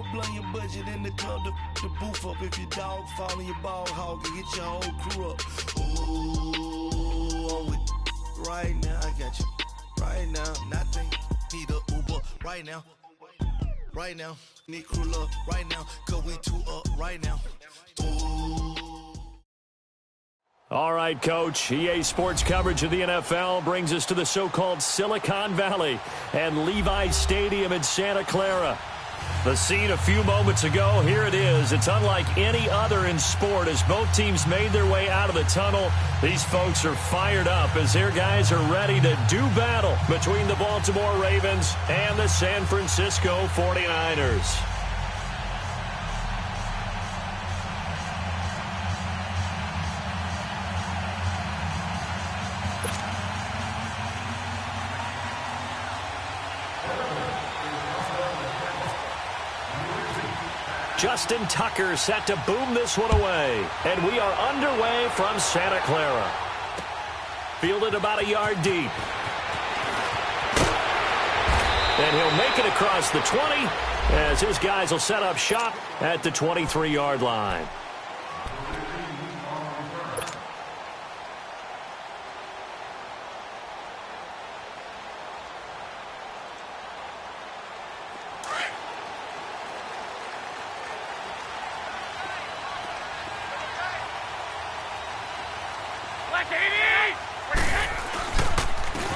will blow your budget in the club to boof up. If your dog fall in your ball hog and get your whole crew up. Ooh, I'm with right now. I got you right now. Nothing. Need a Uber right now. Right now. Need crew up right now. Cause we two up right now. Ooh. All right, Coach. EA Sports coverage of the NFL brings us to the so-called Silicon Valley and Levi's Stadium in Santa Clara. The scene a few moments ago, here it is. It's unlike any other in sport as both teams made their way out of the tunnel. These folks are fired up as their guys are ready to do battle between the Baltimore Ravens and the San Francisco 49ers. Justin Tucker set to boom this one away. And we are underway from Santa Clara. Fielded about a yard deep. And he'll make it across the 20 as his guys will set up shop at the 23-yard line.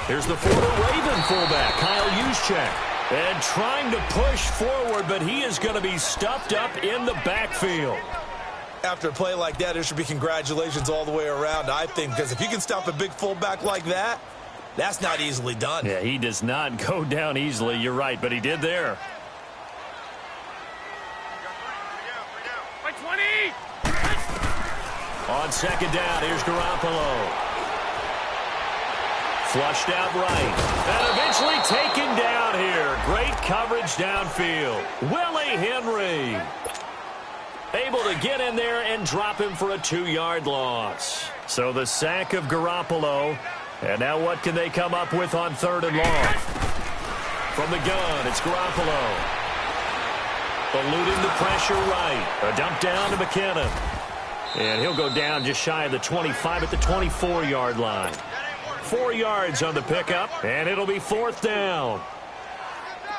Here's the former Raven fullback, Kyle Juszczyk. And trying to push forward, but he is going to be stuffed up in the backfield. After a play like that, there should be congratulations all the way around, I think, because if you can stop a big fullback like that, that's not easily done. Yeah, he does not go down easily. You're right, but he did there. On second down, here's Garoppolo. Flushed out right. And eventually taken down here. Great coverage downfield. Willie Henry. Able to get in there and drop him for a 2-yard loss. So the sack of Garoppolo. And now what can they come up with on 3rd and long? From the gun, it's Garoppolo. Eluding the pressure right. A dump down to McKinnon. And he'll go down just shy of the 25 at the 24-yard line. 4 yards on the pickup, and it'll be 4th down.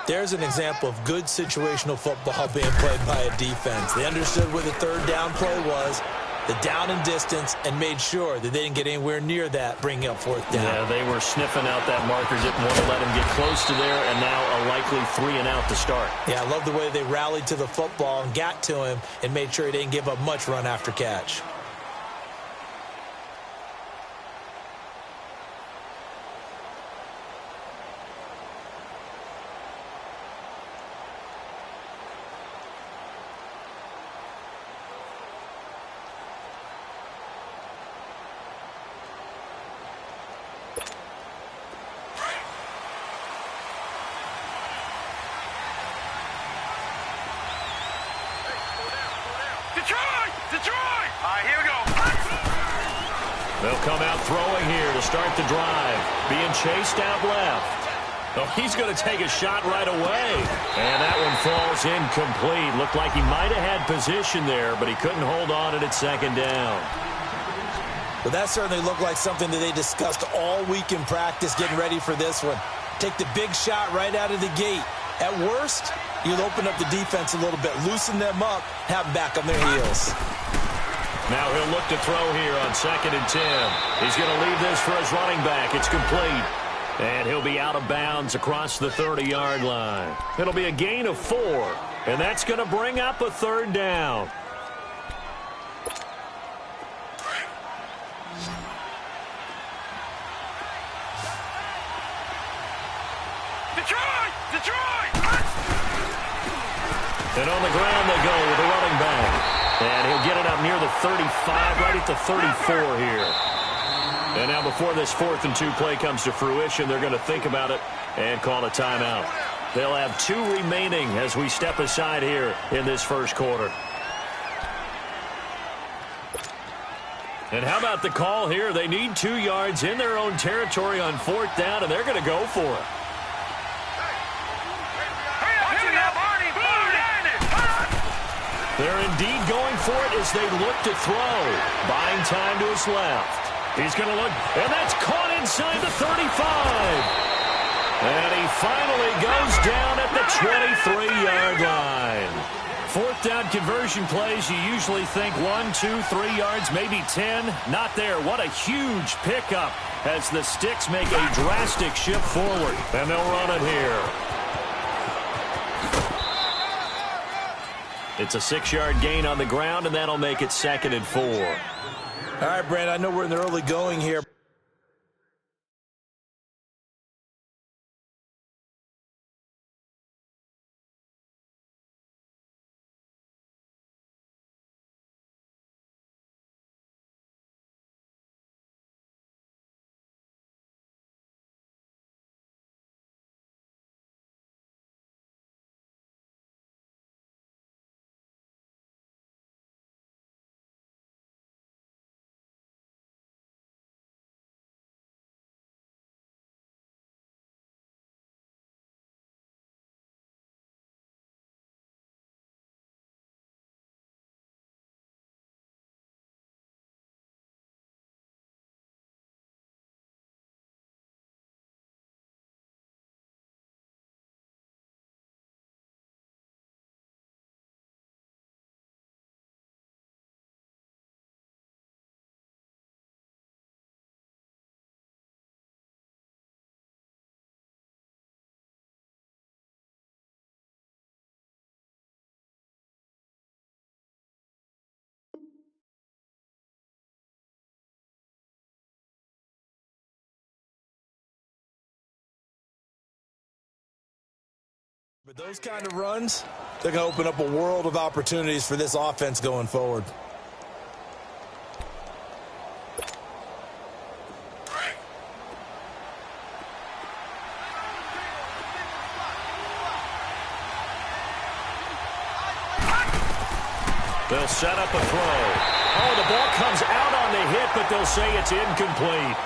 There's an example of good situational football being played by a defense. They understood where the 3rd down play was, the down and distance, and made sure that they didn't get anywhere near that, bringing up 4th down. Yeah, they were sniffing out that marker, didn't want to let him get close to there, and now a likely 3-and-out to start. Yeah, I love the way they rallied to the football and got to him and made sure he didn't give up much run after catch. Detroit! All right, here we go. They'll come out throwing here to start the drive. Being chased out left. Oh, he's going to take a shot right away. And that one falls incomplete. Looked like he might have had position there, but he couldn't hold on at 2nd down. Well, that certainly looked like something that they discussed all week in practice getting ready for this one. Take the big shot right out of the gate. At worst, you'll open up the defense a little bit, loosen them up, have them back on their heels. Now he'll look to throw here on 2nd and 10. He's going to leave this for his running back. It's complete. And he'll be out of bounds across the 30-yard line. It'll be a gain of 4. And that's going to bring up a 3rd down. Detroit! And on the ground they go with the running back. And he'll get it up near the 35, right at the 34 here. And now before this 4th and 2 play comes to fruition, they're going to think about it and call a timeout. They'll have 2 remaining as we step aside here in this first quarter. And how about the call here? They need 2 yards in their own territory on 4th down, and they're going to go for it. They're indeed going for it as they look to throw. Buying time to his left. He's going to look, and that's caught inside the 35. And he finally goes down at the 23-yard line. Fourth down conversion plays, you usually think 1, 2, 3 yards, maybe 10. Not there. What a huge pickup as the Sticks make a drastic shift forward. And they'll run it here. It's a 6-yard gain on the ground, and that'll make it 2nd and 4. All right, Brand, I know we're in the early going here. But those kind of runs, they're going to open up a world of opportunities for this offense going forward. They'll set up a throw. Oh, the ball comes out on the hit, but they'll say it's incomplete.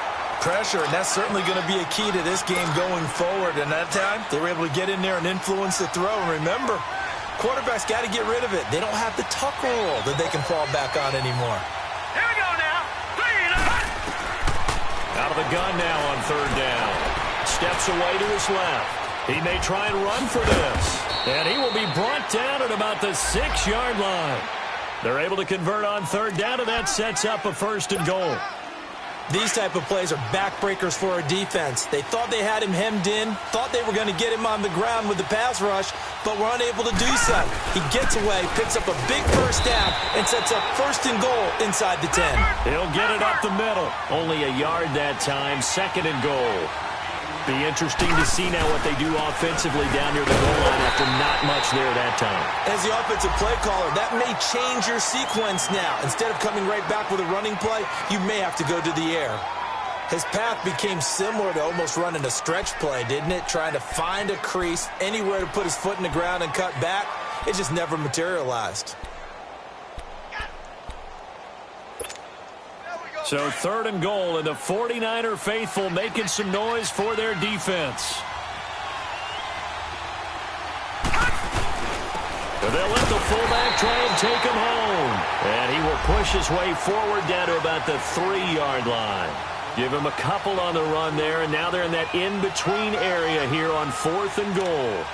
Pressure, and that's certainly going to be a key to this game going forward. And that time, they were able to get in there and influence the throw. And remember, quarterbacks got to get rid of it. They don't have the tuck rule that they can fall back on anymore. Here we go now. Out of the gun now on 3rd down. Steps away to his left. He may try and run for this. And he will be brought down at about the 6-yard line. They're able to convert on 3rd down, and that sets up a 1st and goal. These type of plays are backbreakers for a defense. They thought they had him hemmed in, thought they were going to get him on the ground with the pass rush, but were unable to do so. He gets away, picks up a big 1st down, and sets up 1st and goal inside the 10. He'll get it up the middle. Only a yard that time, 2nd and goal. Be interesting to see now what they do offensively down near the goal line after not much there that time. As the offensive play caller, that may change your sequence now. Instead of coming right back with a running play, you may have to go to the air. His path became similar to almost running a stretch play, didn't it? Trying to find a crease, anywhere to put his foot in the ground and cut back. It just never materialized. So 3rd and goal, and the 49er faithful making some noise for their defense. And they'll let the fullback try and take him home. And he will push his way forward down to about the 3-yard line. Give him a couple on the run there, and now they're in that in-between area here on 4th and goal.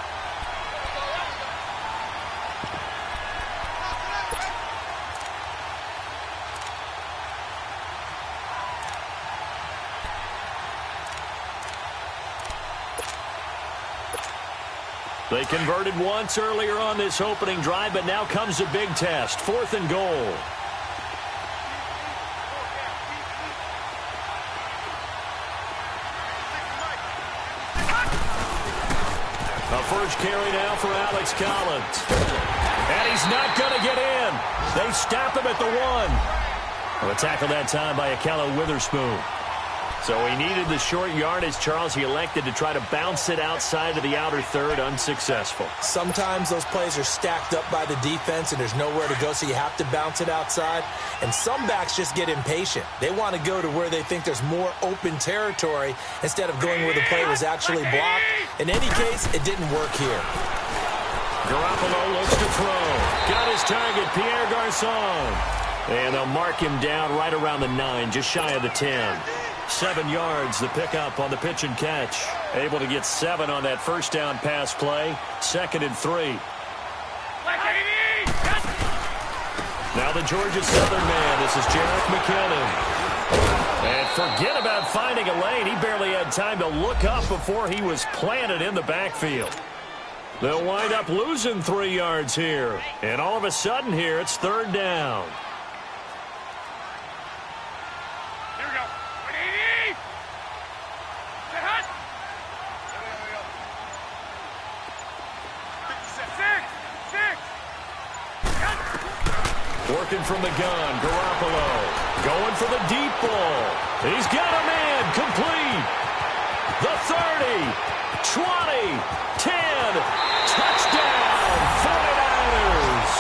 They converted once earlier on this opening drive, but now comes a big test. 4th and goal. A first carry now for Alex Collins. And he's not going to get in. They stop him at the 1. A tackle that time by Akella Witherspoon. So he needed the short yardage, Charles. He elected to try to bounce it outside of the outer third, unsuccessful. Sometimes those plays are stacked up by the defense and there's nowhere to go, so you have to bounce it outside. And some backs just get impatient. They want to go to where they think there's more open territory instead of going where the play was actually blocked. In any case, it didn't work here. Garoppolo looks to throw. Got his target, Pierre Garçon. And they'll mark him down right around the 9, just shy of the 10. 7 yards, the pickup on the pitch and catch. Able to get 7 on that first down pass play. 2nd and 3. Now the Georgia Southern man. This is Jerick McKinnon. And forget about finding a lane. He barely had time to look up before he was planted in the backfield. They'll wind up losing 3 yards here. And all of a sudden here, it's 3rd down. Here we go. 180. The hut. 6. Working from the gun, Garoppolo. Going for the deep ball. He's got a man. Complete. The 30. 20. 10. Touchdown. 49ers.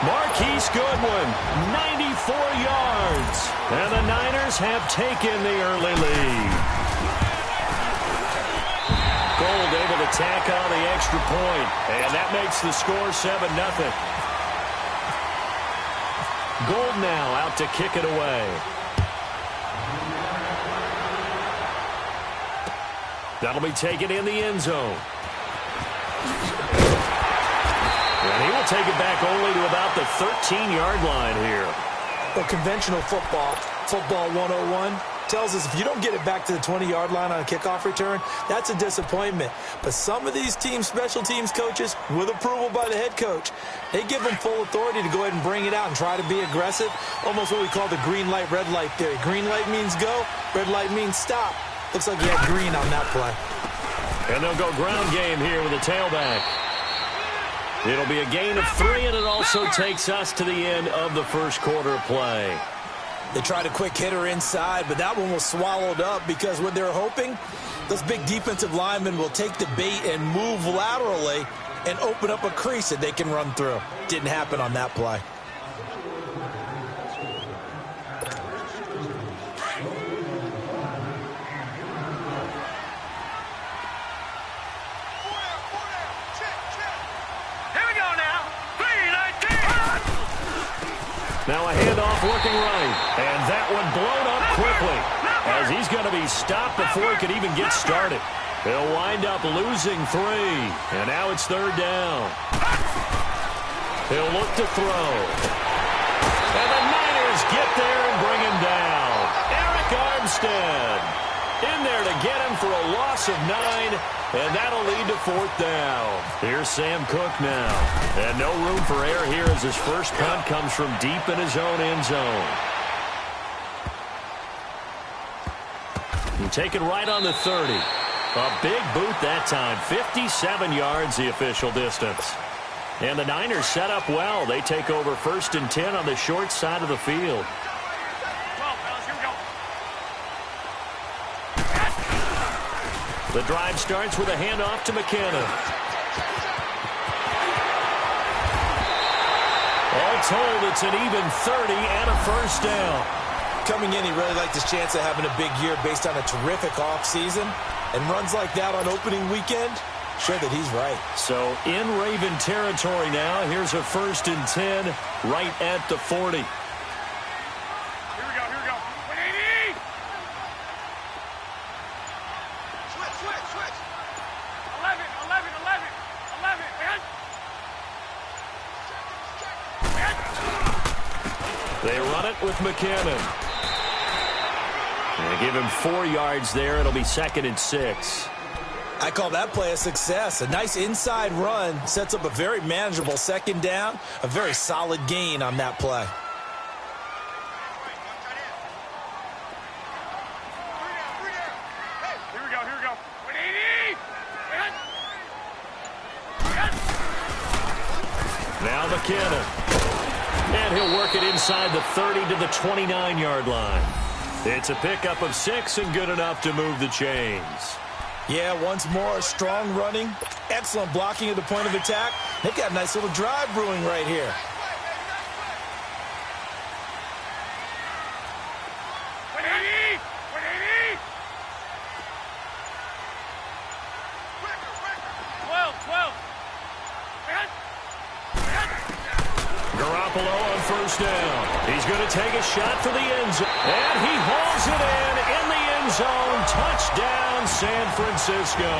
Marquise Goodwin, 94 yards. And the Niners have taken the early lead. Gold able to tack on the extra point. And that makes the score 7-0. Gold now out to kick it away. That'll be taken in the end zone. And he will take it back only to about the 13-yard line here. Well, conventional football 101, tells us if you don't get it back to the 20-yard line on a kickoff return, that's a disappointment. But some of these special teams coaches, with approval by the head coach, they give them full authority to go ahead and bring it out and try to be aggressive. Almost what we call the green light, red light theory. Green light means go, red light means stop. Looks like he had green on that play. And they'll go ground game here with a tailback. It'll be a gain of 3, and it also takes us to the end of the first quarter of play. They tried a quick hitter inside, but that one was swallowed up because what they're hoping, those big defensive linemen will take the bait and move laterally and open up a crease that they can run through. Didn't happen on that play. Now a handoff looking right. And that one blown up quickly as he's going to be stopped before he could even get started. He'll wind up losing 3. And now it's 3rd down. He'll look to throw. And the Niners get there and bring him down. Eric Armstead in there to get him for a loss of 9. And that'll lead to 4th down. Here's Sam Cook now. And no room for error here as his first punt comes from deep in his own end zone. And taken right on the 30. A big boot that time. 57 yards the official distance. And the Niners set up well. They take over 1st and 10 on the short side of the field. The drive starts with a handoff to McKinnon. All told, it's an even 30 and a first down. Coming in, he really liked his chance of having a big year based on a terrific offseason. And runs like that on opening weekend, sure that he's right. So in Raven territory now. Here's a 1st and 10 right at the 40. They run it with McKinnon. And they give him 4 yards there. It'll be 2nd and 6. I call that play a success. A nice inside run sets up a very manageable 2nd down. A very solid gain on that play. Here we go. 180. Now McKinnon. And he'll work it inside the 30 to the 29-yard line. It's a pickup of 6 and good enough to move the chains. Yeah, once more, strong running, excellent blocking at the point of attack. They've got a nice little drive brewing right here. Garoppolo on first down. He's going to take a shot for the end zone. And he hauls it in the end zone. Touchdown, San Francisco.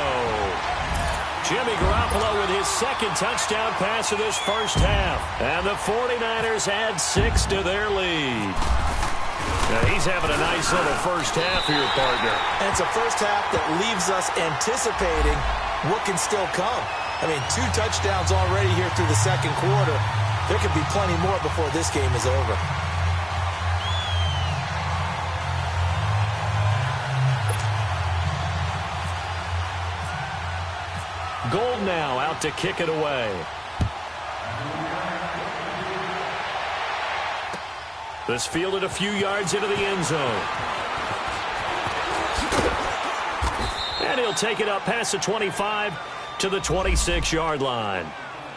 Jimmy Garoppolo with his second touchdown pass of this first half. And the 49ers add 6 to their lead. Now he's having a nice little first half here, partner. And it's a first half that leaves us anticipating what can still come. I mean, 2 touchdowns already here through the second quarter. There could be plenty more before this game is over. Gold now out to kick it away. This fielded a few yards into the end zone. And he'll take it up past the 25 to the 26-yard line.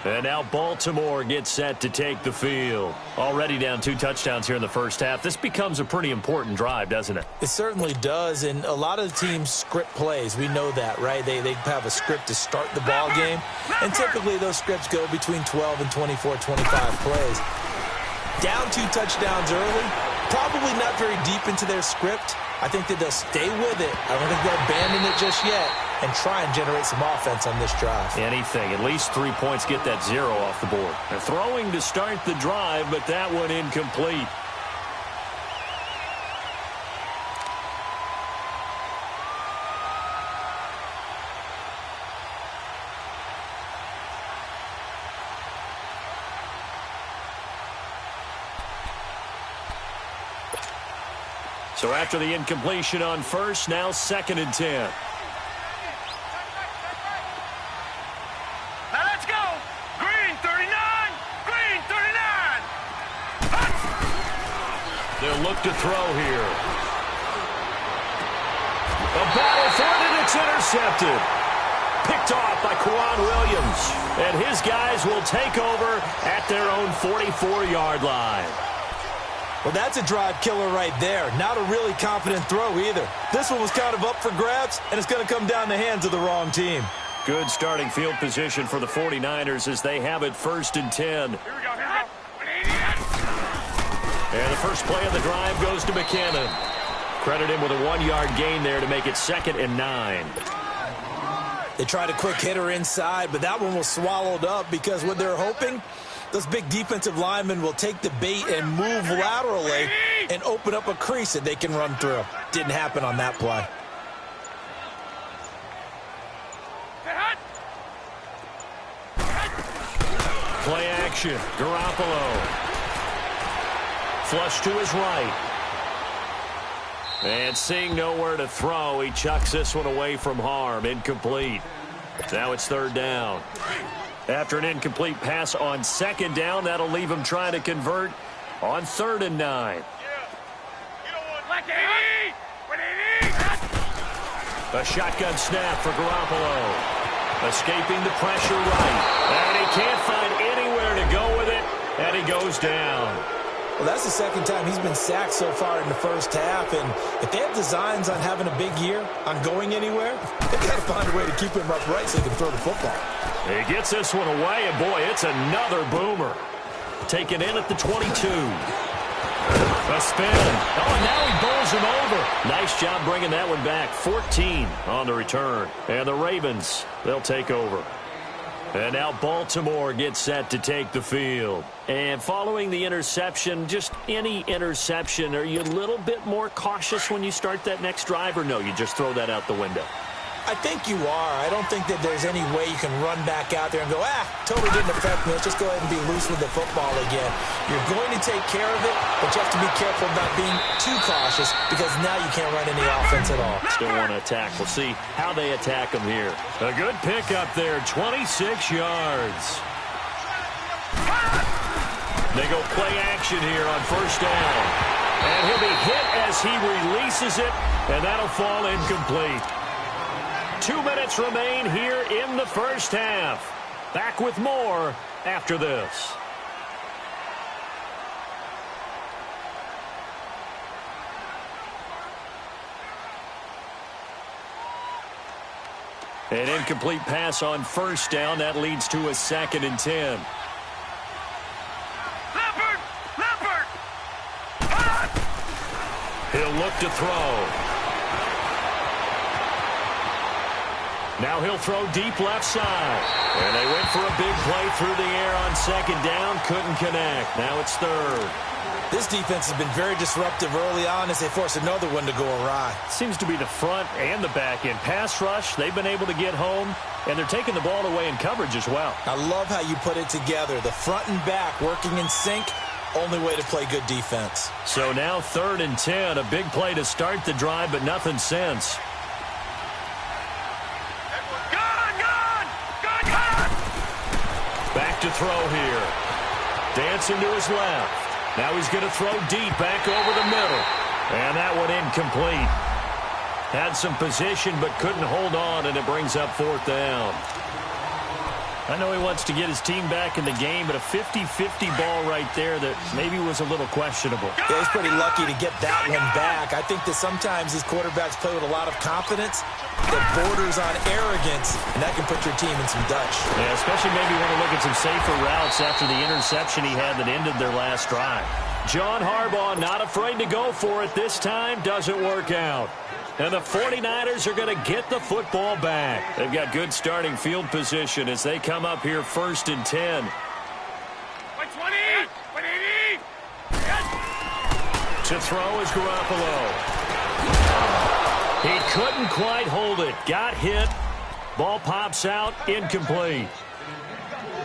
And now Baltimore gets set to take the field. Already down 2 touchdowns here in the first half. This becomes a pretty important drive, doesn't it? It certainly does, and a lot of the teams script plays. We know that, right? They have a script to start the ball game, and typically those scripts go between 12 and 24, 25 plays. Down 2 touchdowns early, probably not very deep into their script. I think that they'll stay with it. I don't think they'll abandon it just yet and try and generate some offense on this drive. Anything. At least 3 points, get that 0 off the board. They're throwing to start the drive, but that one incomplete. So after the incompletion on first, now 2nd and 10. Now let's go. Green 39. Green 39. They'll look to throw here. A battle for it, and it's intercepted. Picked off by Quan Williams. And his guys will take over at their own 44-yard line. Well, that's a drive killer right there. Not a really confident throw either. This one was kind of up for grabs, and it's going to come down the hands of the wrong team. Good starting field position for the 49ers as they have it 1st and 10. Here we go. Here we go. And the first play of the drive goes to McKinnon. Credit him with a 1-yard gain there to make it 2nd and 9. They tried a quick hitter inside, but that one was swallowed up because what they're hoping, those big defensive linemen will take the bait and move laterally and open up a crease that they can run through. Didn't happen on that play. Play action. Garoppolo. Flush to his right. And seeing nowhere to throw, he chucks this one away from harm. Incomplete. Now it's 3rd down. After an incomplete pass on 2nd down, that'll leave him trying to convert on 3rd and 9. A shotgun snap for Garoppolo. Escaping the pressure right. And he can't find anywhere to go with it, and he goes down. Well, that's the 2nd time he's been sacked so far in the first half, and if they have designs on having a big year, on going anywhere, they've got to find a way to keep him upright so he can throw the football. He gets this one away, and boy, it's another boomer. Taken in at the 22. A spin. Oh, and now he bowls him over. Nice job bringing that one back. 14 on the return. And the Ravens, they'll take over. And now Baltimore gets set to take the field. And following the interception, just any interception, are you a little bit more cautious when you start that next drive, or no, you just throw that out the window? I think you are. I don't think that there's any way you can run back out there and go, totally didn't affect me. Let's just go ahead and be loose with the football again. You're going to take care of it, but you have to be careful of not being too cautious because now you can't run any offense at all. Still want to attack. We'll see how they attack him here. A good pickup there, 26 yards. They go play action here on 1st down. And he'll be hit as he releases it, and that'll fall incomplete. 2 minutes remain here in the first half. Back with more after this. An incomplete pass on 1st down. That leads to a 2nd and 10. He'll look to throw. Now he'll throw deep left side. And they went for a big play through the air on second down. Couldn't connect. Now it's third. This defense has been very disruptive early on as they force another one to go awry. Seems to be the front and the back end. Pass rush, they've been able to get home, and they're taking the ball away in coverage as well. I love how you put it together. The front and back working in sync, only way to play good defense. So now 3rd and 10, a big play to start the drive, but nothing since. Back to throw here. Dancing to his left. Now he's going to throw deep back over the middle. And that one incomplete. Had some position but couldn't hold on, and it brings up 4th down. I know he wants to get his team back in the game, but a 50-50 ball right there that maybe was a little questionable. Yeah, he's pretty lucky to get that one back. I think that sometimes these quarterbacks play with a lot of confidence that borders on arrogance, and that can put your team in some Dutch. Yeah, especially maybe want to look at some safer routes after the interception he had that ended their last drive. John Harbaugh not afraid to go for it this time. Doesn't work out. And the 49ers are going to get the football back. They've got good starting field position as they come up here 1st and 10. 120! 180! To throw is Garoppolo. He couldn't quite hold it. Got hit. Ball pops out. Incomplete.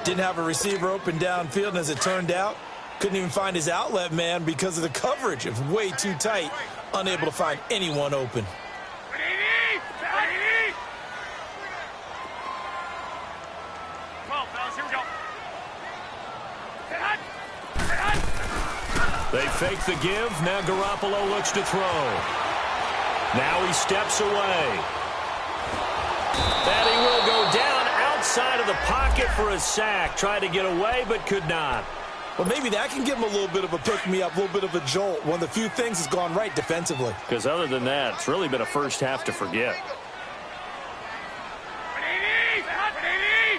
Didn't have a receiver open downfield, and as it turned out, couldn't even find his outlet man because of the coverage. It was way too tight. Unable to find anyone open. 180! 180! 12, fellas, here we go. They fake the give. Now Garoppolo looks to throw. Now he steps away. And he will go down outside of the pocket for a sack. Tried to get away, but could not. Well, maybe that can give him a little bit of a pick-me-up, a little bit of a jolt. One of the few things that's gone right defensively. Because other than that, it's really been a first half to forget. 180! 180!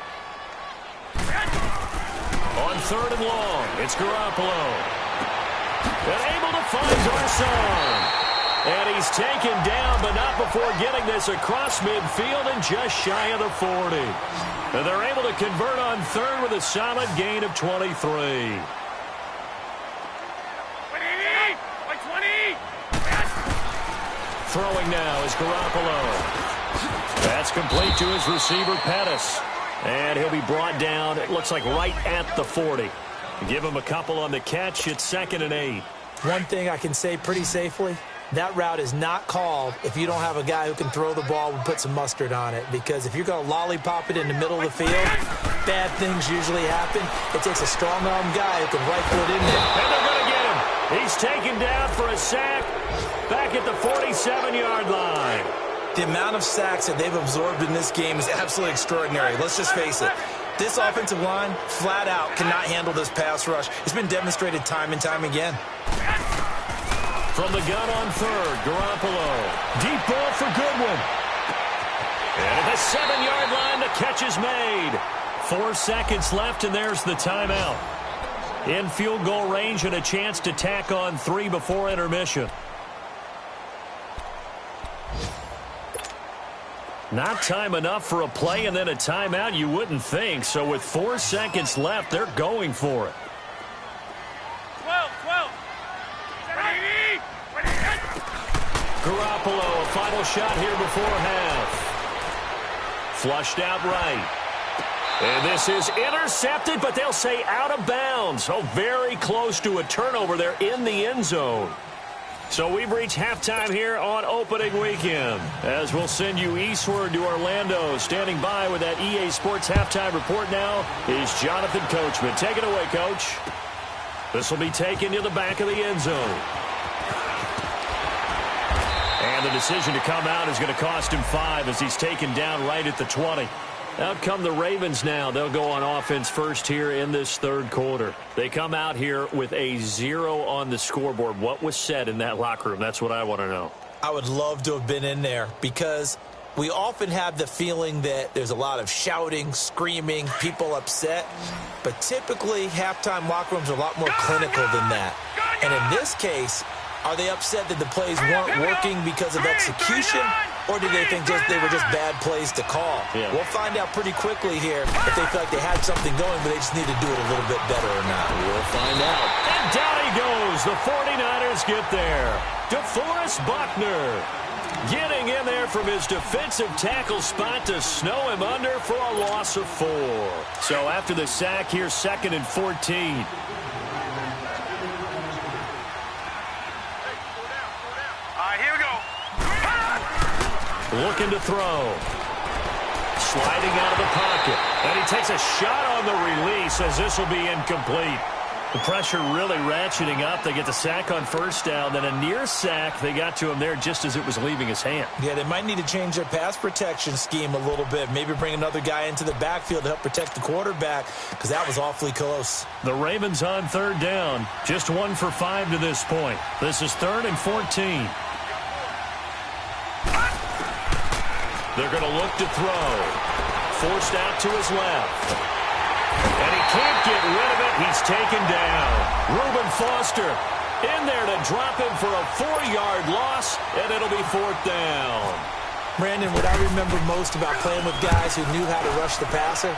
On 3rd and long, it's Garoppolo. And able to find Garcon. And he's taken down, but not before getting this across midfield and just shy of the 40. And they're able to convert on 3rd with a solid gain of 23. 180! 120! Throwing now is Garoppolo. That's complete to his receiver, Pettis. And he'll be brought down, it looks like right at the 40. Give him a couple on the catch. It's 2nd and 8. One thing I can say pretty safely, that route is not called if you don't have a guy who can throw the ball and put some mustard on it. Because if you're going to lollipop it in the middle of the field, bad things usually happen. It takes a strong-arm guy who can rifle it in there. And they're going to get him. He's taken down for a sack back at the 47-yard line. The amount of sacks that they've absorbed in this game is absolutely extraordinary. Let's just face it. This offensive line, flat out, cannot handle this pass rush. It's been demonstrated time and time again. From the gun on 3rd, Garoppolo. Deep ball for Goodwin. And at the 7-yard line, the catch is made. 4 seconds left, and there's the timeout. In field goal range and a chance to tack on 3 before intermission. Not time enough for a play and then a timeout, you wouldn't think. So with 4 seconds left, they're going for it. 12! 180! 180! Garoppolo, a final shot here before half. Flushed out right. And this is intercepted, but they'll say out of bounds. Oh, very close to a turnover there in the end zone. So we've reached halftime here on opening weekend. As we'll send you eastward to Orlando. Standing by with that EA Sports halftime report now is Jonathan Coachman. Take it away, Coach. This will be taken to the back of the end zone. And the decision to come out is going to cost him 5 as he's taken down right at the 20. Out come the Ravens now. They'll go on offense first here in this 3rd quarter. They come out here with a 0 on the scoreboard. What was said in that locker room? That's what I want to know. I would love to have been in there because we often have the feeling that there's a lot of shouting, screaming, people upset. But typically, halftime locker rooms are a lot more clinical than that. And in this case, Are they upset that the plays weren't working because of execution, or do they think they were just bad plays to call? Yeah. We'll find out pretty quickly here if they feel like they had something going, but they just need to do it a little bit better or not. We'll find out. And down he goes. The 49ers get there. DeForest Buckner getting in there from his defensive tackle spot to snow him under for a loss of 4. So after the sack, here's 2nd and 14. Here we go. Looking to throw. Sliding out of the pocket. And he takes a shot on the release as this will be incomplete. The pressure really ratcheting up. They get the sack on first down. Then a near sack. They got to him there just as it was leaving his hand. Yeah, they might need to change their pass protection scheme a little bit. Maybe bring another guy into the backfield to help protect the quarterback, because that was awfully close. The Ravens on 3rd down. Just 1 for 5 to this point. This is 3rd and 14. They're going to look to throw. Forced out to his left. And he can't get rid of it. He's taken down. Reuben Foster in there to drop him for a 4-yard loss, and it'll be 4th down. Brandon, what I remember most about playing with guys who knew how to rush the passer,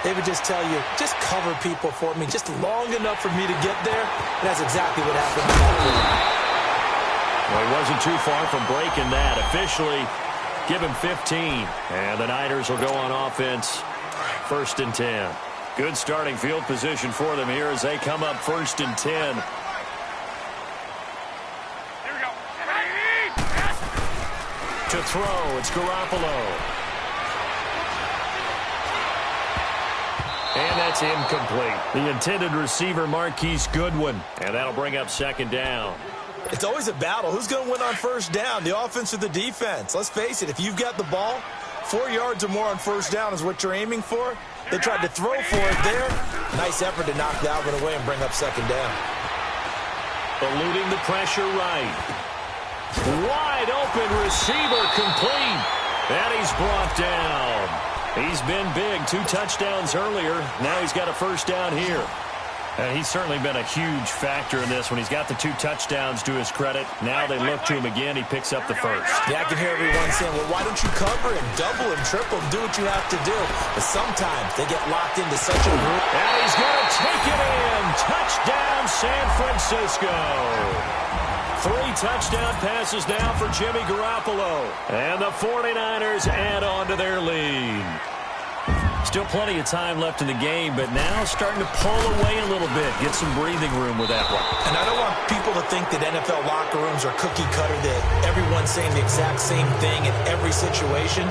they would just tell you, just cover people for me, just long enough for me to get there. And that's exactly what happened to that play. Well, he wasn't too far from breaking that. Officially, give him 15. And the Niners will go on offense. 1st and 10. Good starting field position for them here as they come up 1st and 10. Here we go. To throw, it's Garoppolo. And that's incomplete. The intended receiver, Marquise Goodwin. And that'll bring up 2nd down. It's always a battle. Who's going to win on first down, the offense or the defense? Let's face it, if you've got the ball, 4 yards or more on first down is what you're aiming for. They tried to throw for it there. Nice effort to knock that one away and bring up 2nd down. Eluding the pressure right. Wide open receiver complete. And he's brought down. He's been big. 2 touchdowns earlier. Now he's got a first down here. And he's certainly been a huge factor in this when he's got the 2 touchdowns to his credit. Now they look to him again. He picks up the first. Yeah, I can hear everyone saying, well, why don't you cover him, double him, triple him, do what you have to do. But sometimes they get locked into such a group. And he's going to take it in. Touchdown, San Francisco. 3 touchdown passes now for Jimmy Garoppolo. And the 49ers add on to their lead. Still plenty of time left in the game, but now starting to pull away a little bit. Get some breathing room with that one. And I don't want people to think that NFL locker rooms are cookie cutter, that everyone's saying the exact same thing in every situation.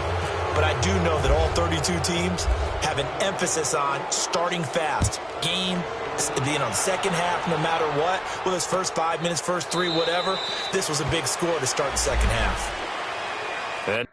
But I do know that all 32 teams have an emphasis on starting fast. Game, the second half, no matter what. Whether it's first 5 minutes, first 3, whatever. This was a big score to start the second half. And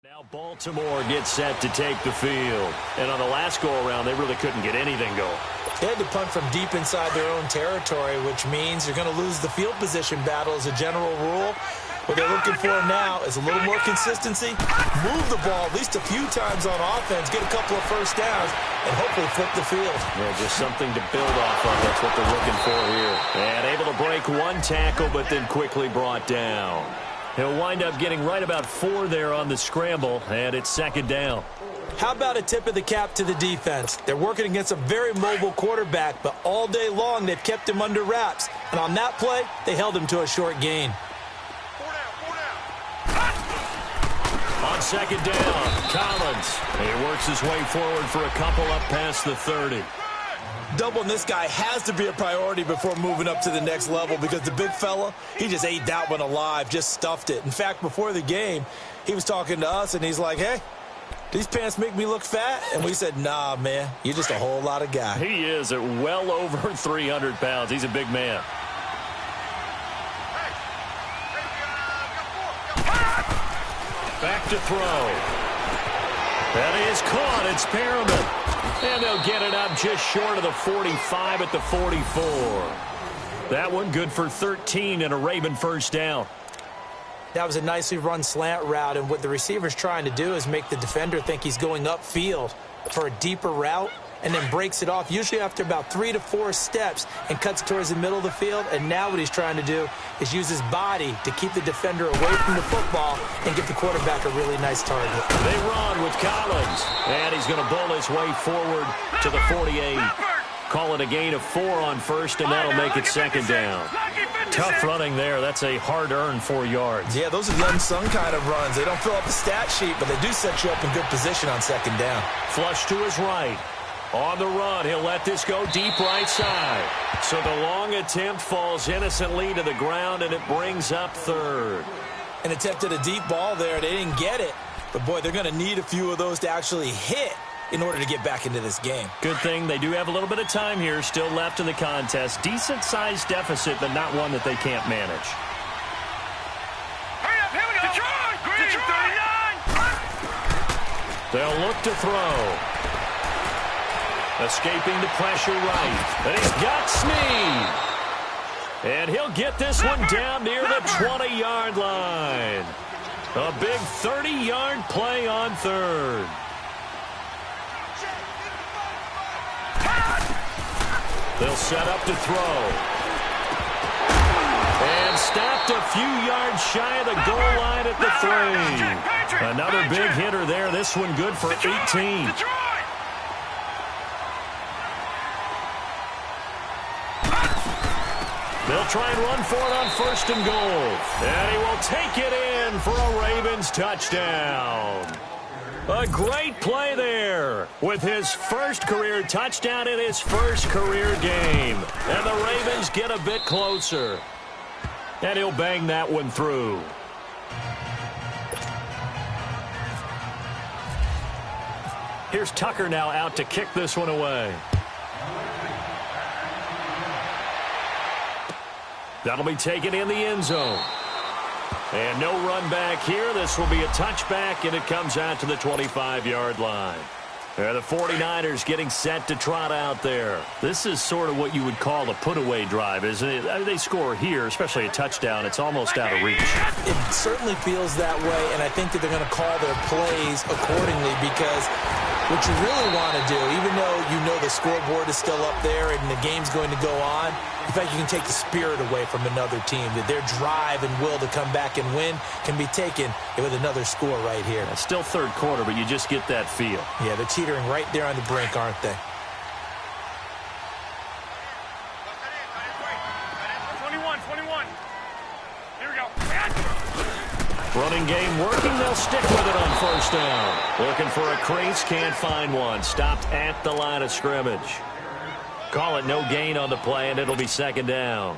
now Baltimore gets set to take the field. And on the last go-around, they really couldn't get anything going. They had to punt from deep inside their own territory, which means you're going to lose the field position battle as a general rule. What they're looking for now is a little more consistency, move the ball at least a few times on offense, get a couple of first downs, and hopefully flip the field. Yeah, just something to build off of. That's what they're looking for here. And able to break 1 tackle, but then quickly brought down. He'll wind up getting right about 4 there on the scramble, and it's 2nd down. How about a tip of the cap to the defense? They're working against a very mobile quarterback, but all day long they've kept him under wraps. And on that play, they held him to a short gain. On 2nd down, Collins. He works his way forward for a couple up past the 30. Doubling this guy has to be a priority before moving up to the next level because the big fella, he just ate that one alive, just stuffed it. In fact, before the game, he was talking to us, and he's like, hey, these pants make me look fat? And we said, nah, man, you're just a whole lot of guy. He is at well over 300 pounds. He's a big man. Back to throw. That is caught. It's Perriman. And they'll get it up just short of the 45 at the 44. That one good for 13 and a Raven first down. That was a nicely run slant route, and what the receiver's trying to do is make the defender think he's going upfield for a deeper route and then breaks it off, usually after about 3 to 4 steps, and cuts towards the middle of the field. And now what he's trying to do is use his body to keep the defender away from the football and give the quarterback a really nice target. They run with Collins, and he's going to bowl his way forward to the 48. Call it a gain of 4 on first, and that'll make it second down. Tough running there. That's a hard-earned 4 yards. Yeah, those are the unsung kind of runs. They don't fill up the stat sheet, but they do set you up in good position on second down. Flush to his right. On the run, he'll let this go deep right side. So the long attempt falls innocently to the ground, and it brings up third. An attempt at a deep ball there. They didn't get it. But, boy, they're going to need a few of those to actually hit in order to get back into this game. Good thing they do have a little bit of time here still left in the contest. Decent-sized deficit, but not one that they can't manage. Hurry up, here we go. Detroit, Green 39. They'll look to throw. Escaping the pressure right. And he's got Snead. And he'll get this one down near the 20-yard line. A big 30-yard play on third. They'll set up to throw. And stopped a few yards shy of the goal line at the 3. Another big hitter there. This one good for 18. They'll try and run for it on first and goal. And he will take it in for a Ravens touchdown. A great play there with his first career touchdown in his first career game. And the Ravens get a bit closer. And he'll bang that one through. Here's Tucker now out to kick this one away. That'll be taken in the end zone. And no run back here. This will be a touchback, and it comes out to the 25-yard line. The 49ers getting set to trot out there. This is sort of what you would call a put-away drive, isn't it? I mean, they score here, especially a touchdown. It's almost out of reach. It certainly feels that way, and I think that they're going to call their plays accordingly because what you really want to do, even though you know the scoreboard is still up there and the game's going to go on, in fact, you can take the spirit away from another team. That their drive and will to come back and win can be taken with another score right here. It's still third quarter, but you just get that feel. Yeah, they're teetering right there on the brink, aren't they? 21. Here we go. Running game working. They'll stick with it on first down. Looking for a crease. Can't find one. Stopped at the line of scrimmage. Call it no gain on the play, and it'll be second down.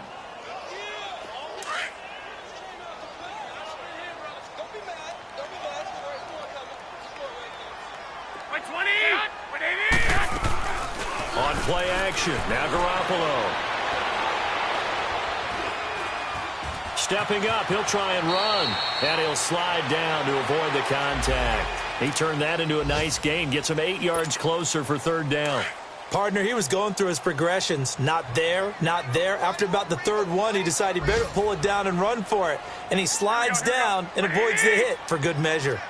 On play action, now Garoppolo. Stepping up, he'll try and run. And he'll slide down to avoid the contact. He turned that into a nice gain. Gets him 8 yards closer for third down. Partner, he was going through his progressions. Not there, not there. After about the third one, he decided he better pull it down and run for it. And he slides down and avoids the hit for good measure.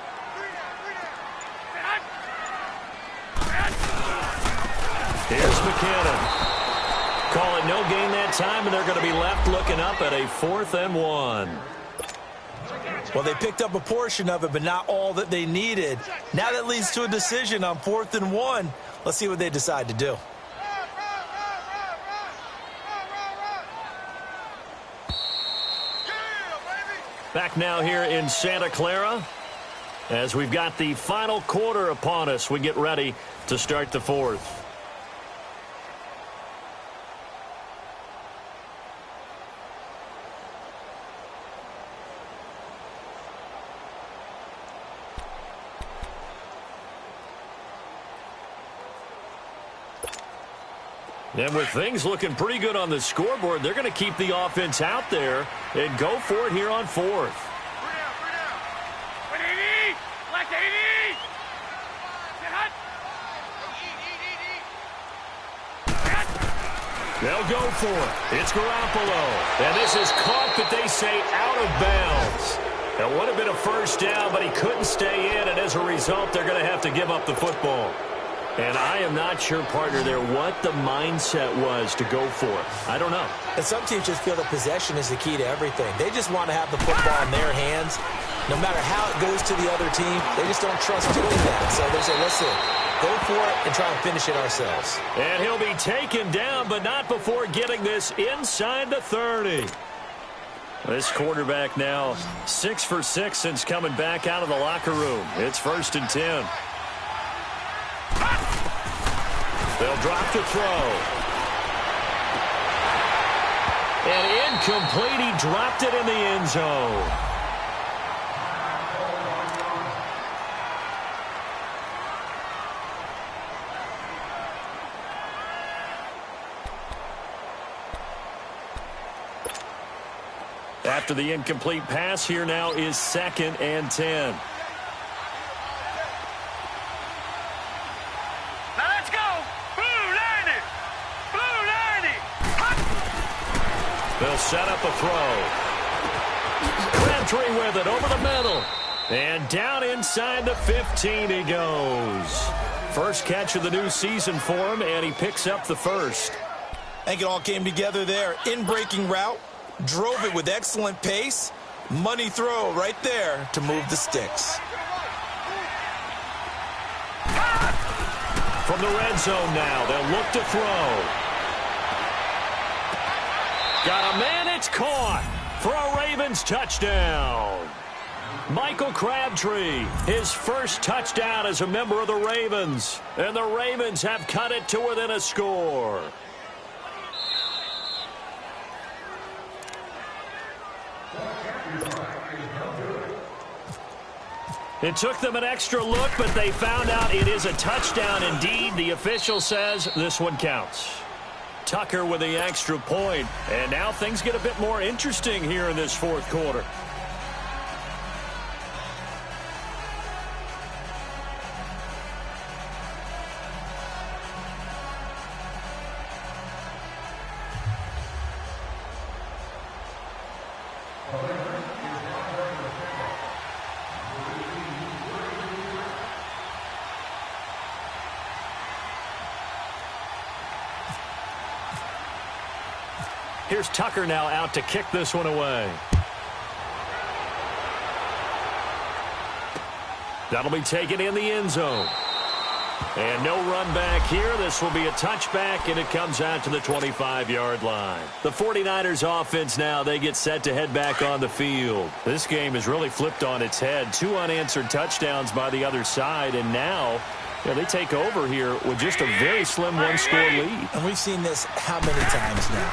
Here's McKinnon. Call it no gain that time, and they're going to be left looking up at a 4th and 1. Well, they picked up a portion of it, but not all that they needed. Now that leads to a decision on 4th and 1. Let's see what they decide to do. Back now here in Santa Clara. As we've got the final quarter upon us, we get ready to start the 4th. And with things looking pretty good on the scoreboard, they're going to keep the offense out there and go for it here on fourth. They'll go for it. It's Garoppolo. And this is caught, but they say out of bounds. That would have been a first down, but he couldn't stay in, and as a result, they're going to have to give up the football. And I am not sure, partner, there what the mindset was to go for it. I don't know. And some teams just feel that possession is the key to everything. They just want to have the football in their hands. No matter how it goes to the other team, they just don't trust doing that. So they say, listen, go for it and try and finish it ourselves. And he'll be taken down, but not before getting this inside the 30. This quarterback now 6 for 6 since coming back out of the locker room. It's 1st and 10. They'll drop to throw. And incomplete. He dropped it in the end zone. After the incomplete pass, here now is 2nd and 10. Now let's go. Blue line it. Blue line it. Hot. They'll set up a throw. Crabtree with it over the middle. And down inside the 15 he goes. First catch of the new season for him, and he picks up the first. I think it all came together there. In-breaking route. Drove it with excellent pace. Money throw right there to move the sticks. From the red zone now, they'll look to throw. Got a man, it's caught for a Ravens touchdown. Michael Crabtree, his first touchdown as a member of the Ravens. And the Ravens have cut it to within a score. It took them an extra look, but they found out it is a touchdown indeed. The official says this one counts. Tucker with the extra point. And now things get a bit more interesting here in this fourth quarter. Here's Tucker now out to kick this one away. That'll be taken in the end zone. And no run back here. This will be a touchback, and it comes out to the 25-yard line. The 49ers offense now, they get set to head back on the field. This game is really flipped on its head. 2 unanswered touchdowns by the other side, and now they take over here with just a very slim one-score lead. And we've seen this how many times now?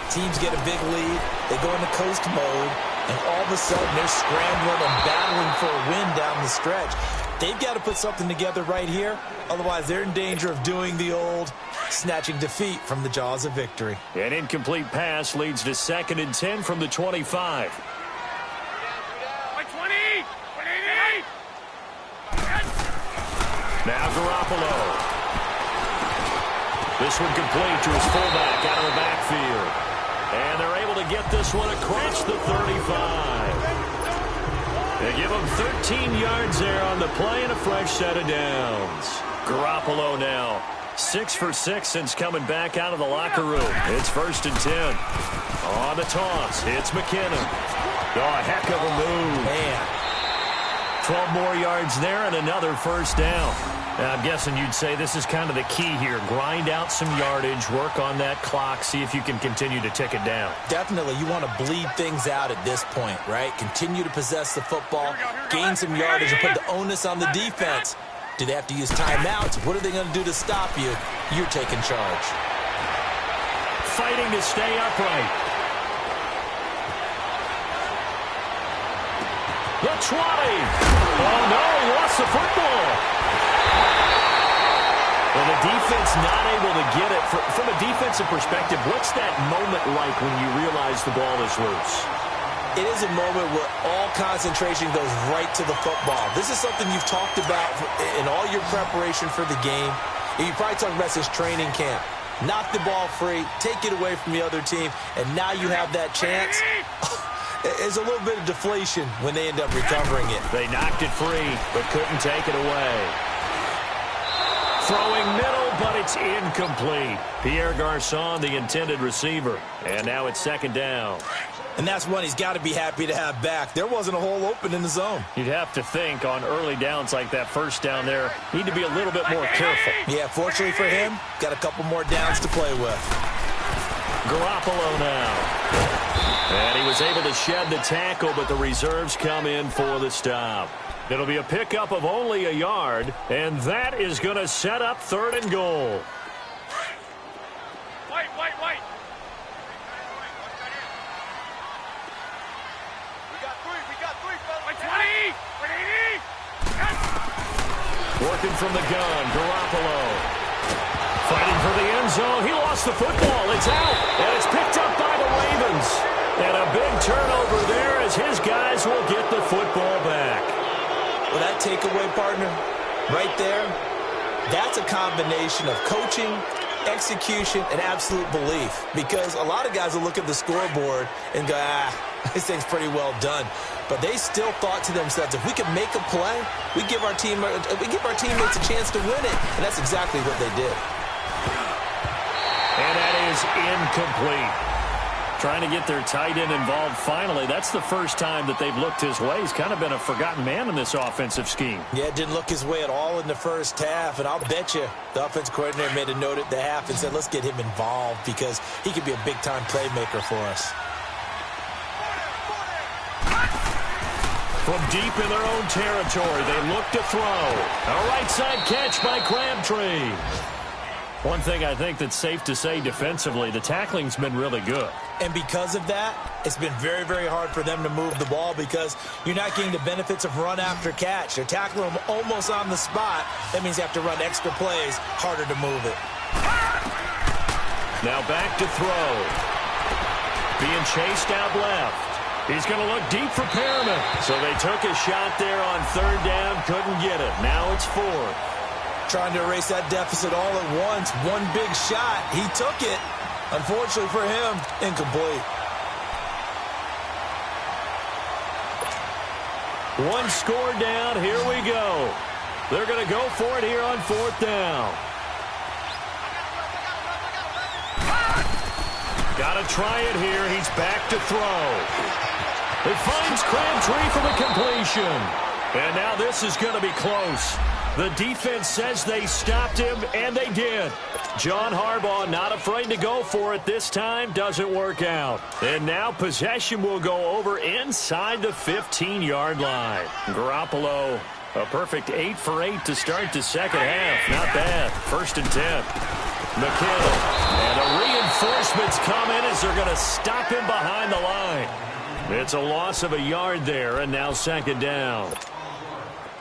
Teams get a big lead, they go into coast mode, and all of a sudden they're scrambling and battling for a win down the stretch. They've got to put something together right here, otherwise they're in danger of doing the old snatching defeat from the jaws of victory. An incomplete pass leads to 2nd and 10 from the 25. 20. Now Garoppolo. This one complete to his fullback out of the backfield. And they're able to get this one across the 35. They give him 13 yards there on the play and a fresh set of downs. Garoppolo now 6 for 6 since coming back out of the locker room. It's 1st and 10. On the toss, it's McKinnon. Oh, a heck of a move. Man. 12 more yards there and another first down. Now, I'm guessing you'd say this is kind of the key here. Grind out some yardage, work on that clock, see if you can continue to tick it down. Definitely, you want to bleed things out at this point, right? Continue to possess the football, gain some yardage, and put the onus on the defense. Do they have to use timeouts? What are they going to do to stop you? You're taking charge. Fighting to stay upright. The 20. Oh, no, he lost the football. Well, the defense not able to get it. From a defensive perspective, what's that moment like when you realize the ball is loose? It is a moment where all concentration goes right to the football. This is something you've talked about in all your preparation for the game. You probably talked about since training camp. Knock the ball free, take it away from the other team, and now you have that chance. There's a little bit of deflation when they end up recovering it. They knocked it free, but couldn't take it away. Throwing middle, but it's incomplete. Pierre Garçon, the intended receiver. And now it's second down. And that's one he's got to be happy to have back. There wasn't a hole open in the zone. You'd have to think on early downs like that first down there, need to be a little bit more careful. Yeah, fortunately for him, got a couple more downs to play with. Garoppolo now. And he was able to shed the tackle, but the reserves come in for the stop. It'll be a pickup of only a yard, and that is going to set up third and goal. Wait. We got three, fellas. 20. Working from the gun, Garoppolo. Fighting for the end zone. He lost the football. It's out, and it's picked up by the Ravens. And a big turnover there as his guys will get the football back. Well, that takeaway, partner, right there, that's a combination of coaching, execution, and absolute belief. Because a lot of guys will look at the scoreboard and go, this thing's pretty well done. But they still thought to themselves, if we can make a play, we give our teammates a chance to win it. And that's exactly what they did. And that is incomplete. Trying to get their tight end involved finally. That's the first time that they've looked his way. He's kind of been a forgotten man in this offensive scheme. Yeah, it didn't look his way at all in the first half. And I'll bet you the offensive coordinator made a note at the half and said, let's get him involved because he could be a big-time playmaker for us. From deep in their own territory, they look to throw. A right-side catch by Crabtree. One thing I think that's safe to say defensively, the tackling's been really good. And because of that, it's been very, very hard for them to move the ball because you're not getting the benefits of run after catch. They're tackling them almost on the spot. That means you have to run extra plays, harder to move it. Now back to throw. Being chased out left. He's going to look deep for Perriman. So they took a shot there on third down, couldn't get it. Now it's fourth. Trying to erase that deficit all at once. One big shot. He took it. Unfortunately for him, incomplete. One score down. Here we go. They're going to go for it here on fourth down. Got to try it here. He's back to throw. It finds Crabtree for the completion. And now this is going to be close. The defense says they stopped him, and they did. John Harbaugh not afraid to go for it this time. Doesn't work out. And now possession will go over inside the 15-yard line. Garoppolo, a perfect 8 for 8 to start the second half. Not bad. 1st and 10. McKinnon. And the reinforcements come in as they're going to stop him behind the line. It's a loss of a yard there, and now second down.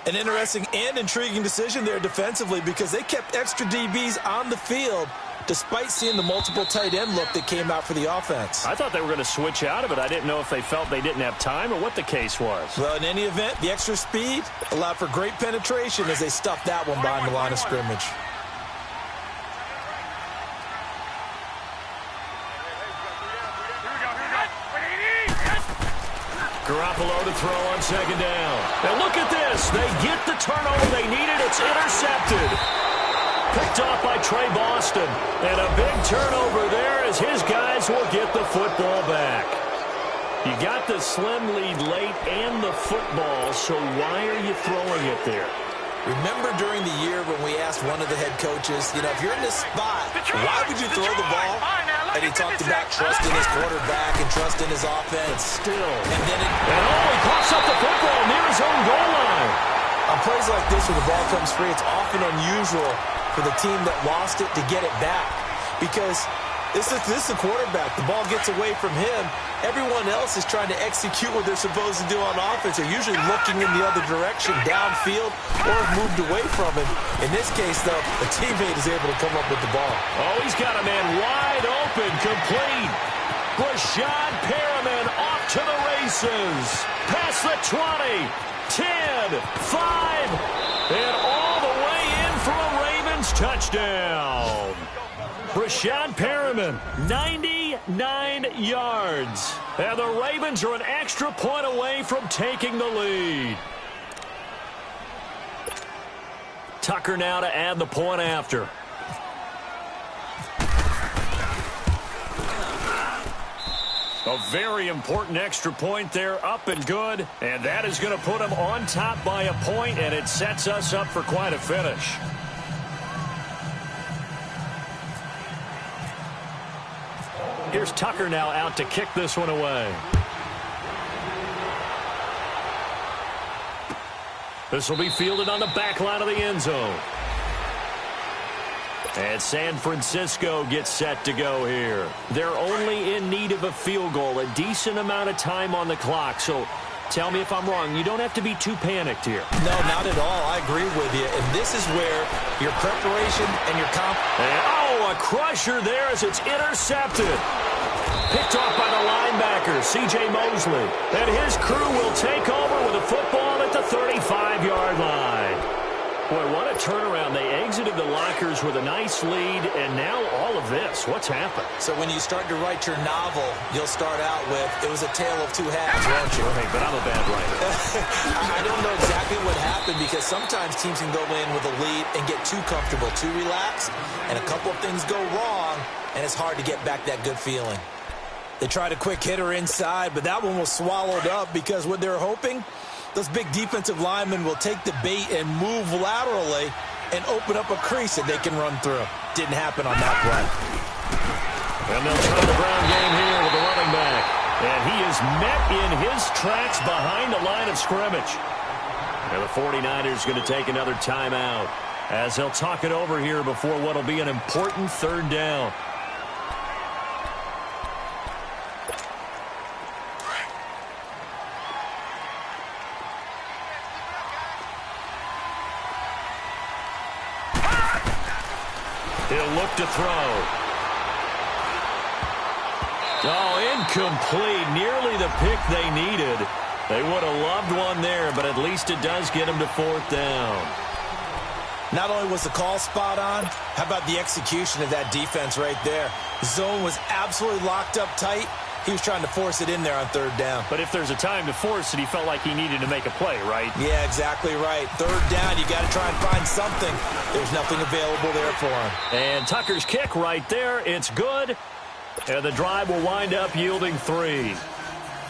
An interesting and intriguing decision there defensively because they kept extra DBs on the field despite seeing the multiple tight end look that came out for the offense. I thought they were going to switch out of it. I didn't know if they felt they didn't have time or what the case was. Well, in any event, the extra speed allowed for great penetration as they stuffed that one behind the line of scrimmage. Garoppolo to throw on second down. And look at this. They get the turnover they needed. It's intercepted. Picked off by Trey Boston. And a big turnover there as his guys will get the football back. You got the slim lead late and the football, so why are you throwing it there? Remember during the year when we asked one of the head coaches, if you're in this spot, why would you throw the ball? And he talked about trusting his quarterback and trusting his offense. Still. And then he pops up the football near his own goal line. On plays like this where the ball comes free, it's often unusual for the team that lost it to get it back. Because This is the quarterback. The ball gets away from him. Everyone else is trying to execute what they're supposed to do on offense. They're usually looking in the other direction, downfield, or have moved away from him. In this case, though, the teammate is able to come up with the ball. Oh, he's got a man wide open, complete. Rashad Perriman off to the races. Past the 20, 10, 5, and all the way in for a Ravens touchdown. Rashad Perriman, 99 yards. And the Ravens are an extra point away from taking the lead. Tucker now to add the point after. A very important extra point there, up and good. And that is going to put them on top by a point, and it sets us up for quite a finish. Here's Tucker now out to kick this one away. This will be fielded on the back line of the end zone. And San Francisco gets set to go here. They're only in need of a field goal, a decent amount of time on the clock. So tell me if I'm wrong. You don't have to be too panicked here. No, not at all. I agree with you. And this is where your preparation and your a crusher there as it's intercepted. Picked off by the linebacker, C.J. Mosley. And his crew will take over with a football at the 35-yard line. Boy, what a turnaround. They exited the lockers with a nice lead, and now all of this. What's happened? So when you start to write your novel, you'll start out with, it was a tale of two halves, won't you? Hey, but I'm a bad writer. I don't know exactly what happened because sometimes teams can go in with a lead and get too comfortable, too relaxed, and a couple of things go wrong, and it's hard to get back that good feeling. They tried a quick hitter inside, but that one was swallowed up because what they're hoping, those big defensive linemen will take the bait and move laterally and open up a crease that they can run through. Didn't happen on that play. And they'll try the ground game here with the running back. And he is met in his tracks behind the line of scrimmage. And the 49ers going to take another timeout as they'll talk it over here before what will be an important third down. He'll look to throw. Oh, incomplete. Nearly the pick they needed. They would have loved one there, but at least it does get him to fourth down. Not only was the call spot on, how about the execution of that defense right there? The zone was absolutely locked up tight. He was trying to force it in there on third down. But if there's a time to force it, he felt like he needed to make a play, right? Yeah, exactly right. Third down, you got to try and find something. There's nothing available there for him. And Tucker's kick right there. It's good. And the drive will wind up yielding 3.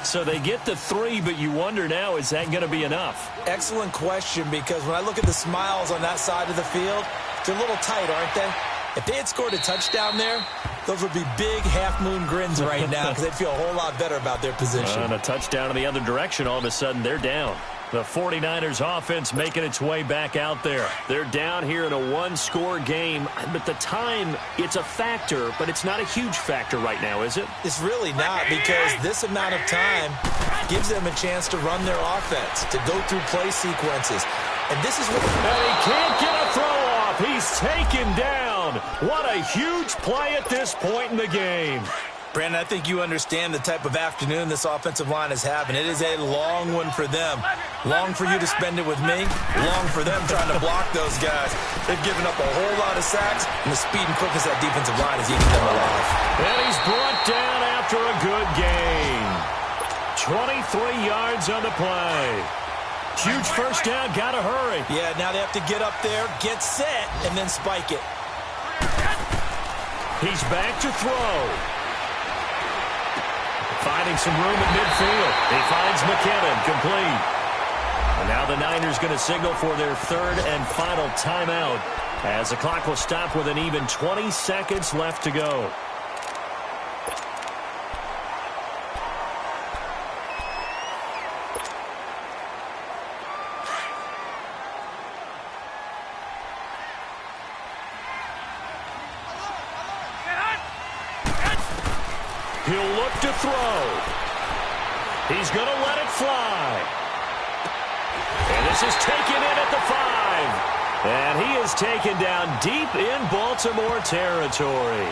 So they get the 3, but you wonder now, is that going to be enough? Excellent question, because when I look at the smiles on that side of the field, they're a little tight, aren't they? If they had scored a touchdown there, those would be big half-moon grins right now because they'd feel a whole lot better about their position. And a touchdown in the other direction, all of a sudden they're down. The 49ers offense making its way back out there. They're down here in a one-score game. But the time, it's a factor, but it's not a huge factor right now, is it? It's really not, because this amount of time gives them a chance to run their offense, to go through play sequences. And this is what... And he can't get a throw off. He's taken down. What a huge play at this point in the game. Brandon, I think you understand the type of afternoon this offensive line is having. It is a long one for them. Long for you to spend it with me. Long for them trying to block those guys. They've given up a whole lot of sacks, and the speed and quickness of that defensive line is eating them alive. And he's brought down after a good gain. 23 yards on the play. Huge first down, gotta hurry. Yeah, now they have to get up there, get set, and then spike it. He's back to throw. Finding some room at midfield. He finds McKinnon, complete. And now the Niners going to signal for their third and final timeout as the clock will stop with an even 20 seconds left to go. He'll look to throw. He's going to let it fly. And this is taken in at the 5. And he is taken down deep in Baltimore territory.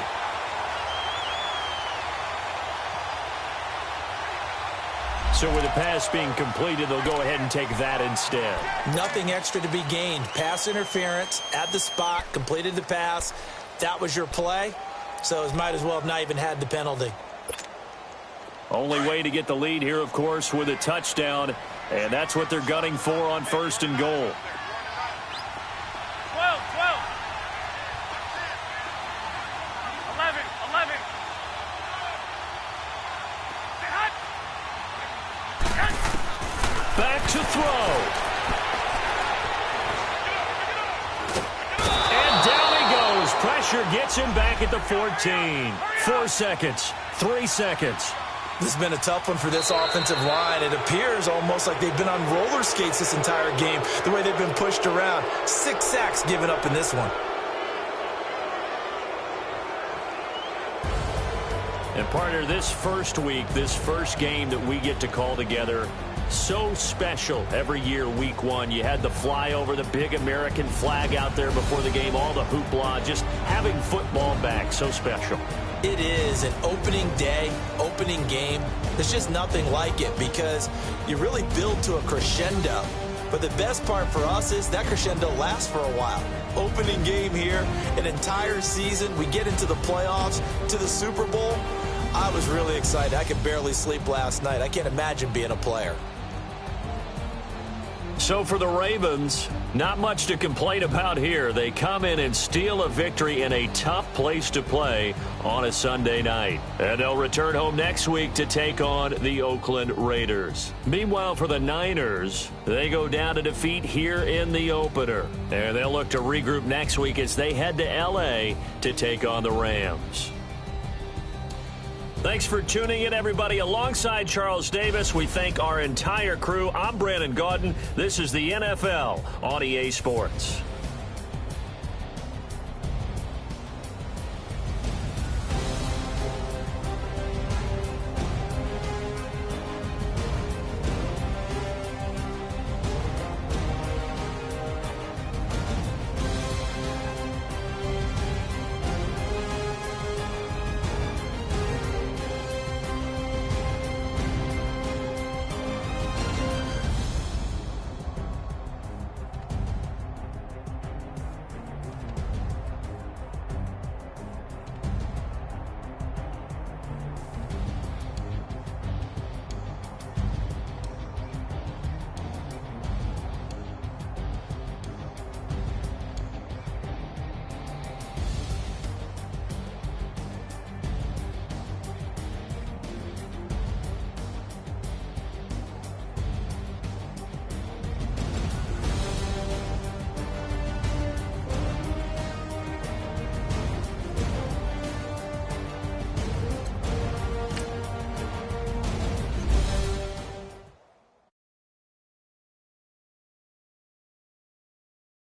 So with the pass being completed, they'll go ahead and take that instead. Nothing extra to be gained. Pass interference at the spot, completed the pass. That was your play, so it might as well have not even had the penalty. Only way to get the lead here, of course, with a touchdown, and that's what they're gunning for on 1st and goal. 12, 12. 11, 11. Back to throw. And down he goes. Pressure gets him back at the 14. 4 seconds. 3 seconds. This has been a tough one for this offensive line. It appears almost like they've been on roller skates this entire game, the way they've been pushed around. 6 sacks given up in this one. And partner, this first week, this first game that we get to call together, so special every year, week 1. You had the flyover, the big American flag out there before the game, all the hoopla, just having football back, so special. It is an opening day, opening game. There's just nothing like it because you really build to a crescendo. But the best part for us is that crescendo lasts for a while. Opening game here, an entire season. We get into the playoffs, to the Super Bowl. I was really excited. I could barely sleep last night. I can't imagine being a player. So for the Ravens, not much to complain about here. They come in and steal a victory in a tough place to play on a Sunday night. And they'll return home next week to take on the Oakland Raiders. Meanwhile, for the Niners, they go down to defeat here in the opener. And they'll look to regroup next week as they head to L.A. to take on the Rams. Thanks for tuning in, everybody. Alongside Charles Davis, we thank our entire crew. I'm Brandon Gaudin. This is the NFL on EA Sports.